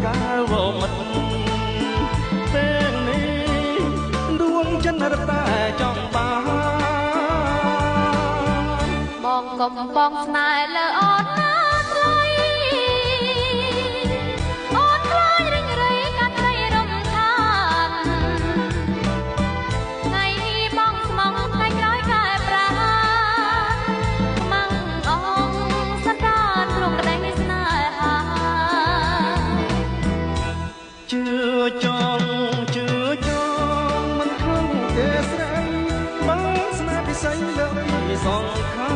កាលវមិតពេលនេះដួងចិនរតែចង់បានបងកុំបងស្នេហ៍លើអូនណាថ្លៃអូនខ្លាចរិញរៃកាត់ត្រីរំខានថ្ងៃនេះបងស្មងថ្ងៃក្រោយកែប្រាខ្មាំងអងសន្តានក្នុងក្តីស្នេហាជឿចង់មិនខំទេស្រីបើស្នេហ៍ពិសេសលើពីសងខា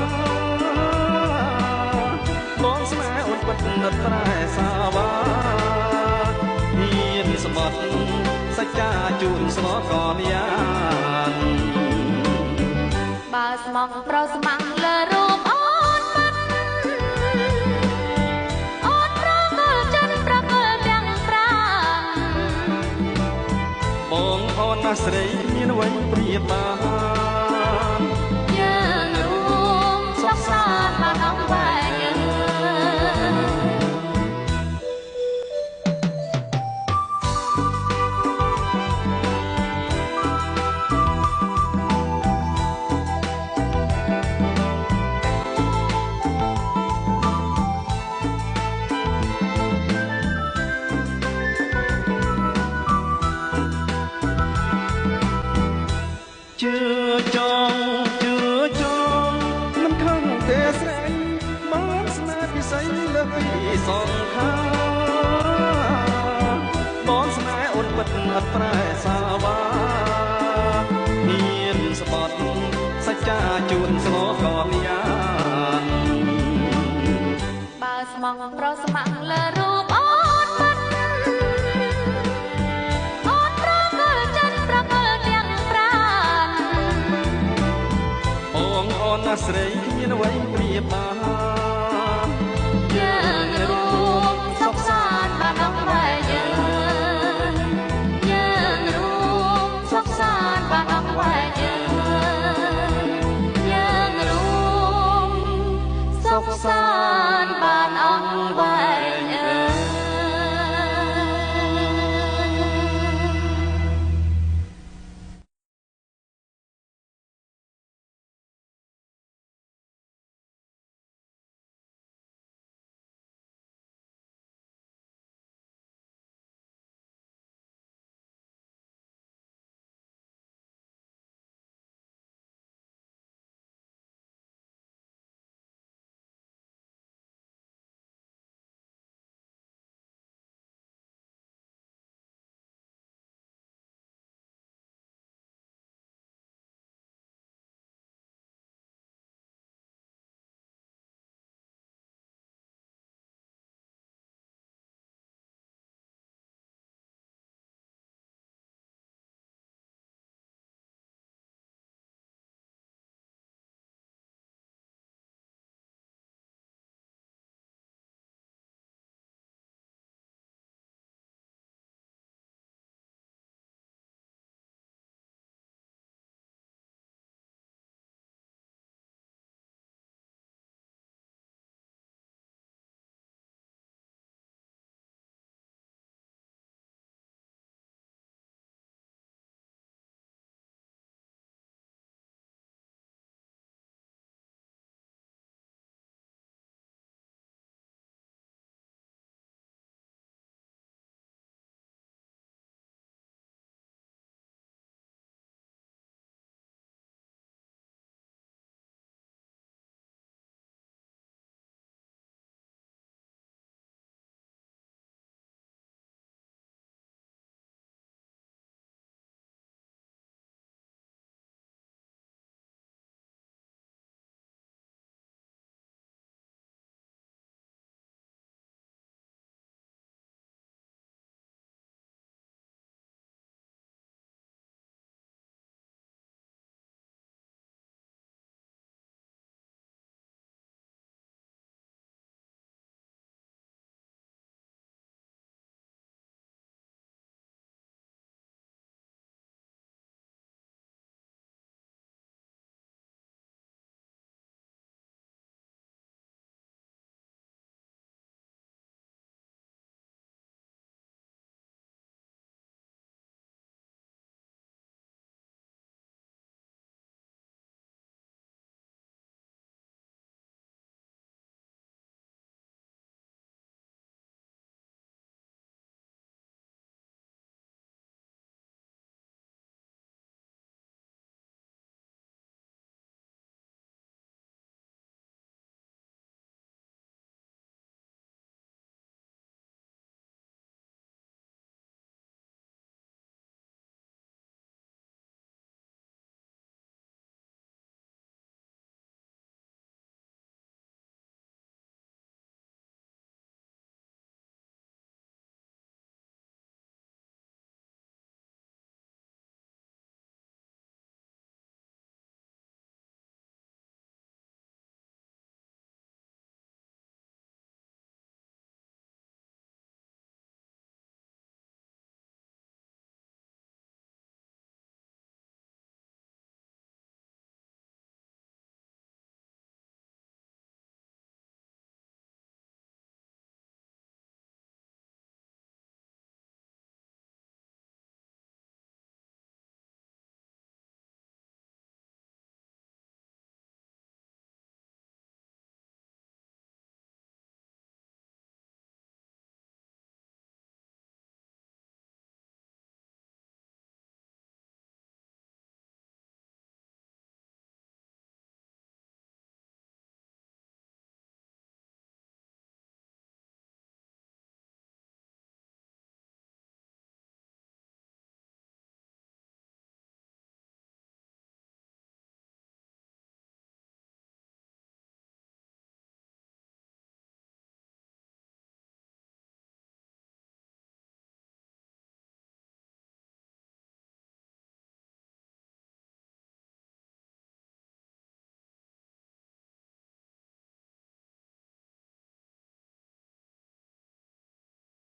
បងស្នេហ៍អូនពិតនិតត្រែសាវាហ៊ានស្បត់សច្ចាជូនស្លោកនយ៉ានបើស្មងប្រុសស្មាំងលើរូបអូនបាត់អូនប្រកល់ចិនប្រកល់ទាំងប្រាំបងអូនណាស្រីមានអ្វីប្រៀបបានយើងរួមសុខសាន្តបានអង្វែងជឿចង់មិនខំទេស្រីមកស្នេហ៍ពិសេសលើពីសងខាបងស្នេហ៍អូនពិតអត់ប្រែសាវាហ៊ានស្បត់សច្ចាជូនស្លោកនយ៉ានបើស្មងប្រុសស្មាំងលើរូបអូនបាត់អូនប្រកល់ចិនប្រកល់ទាំងប្រាំបងអូនណាស្រី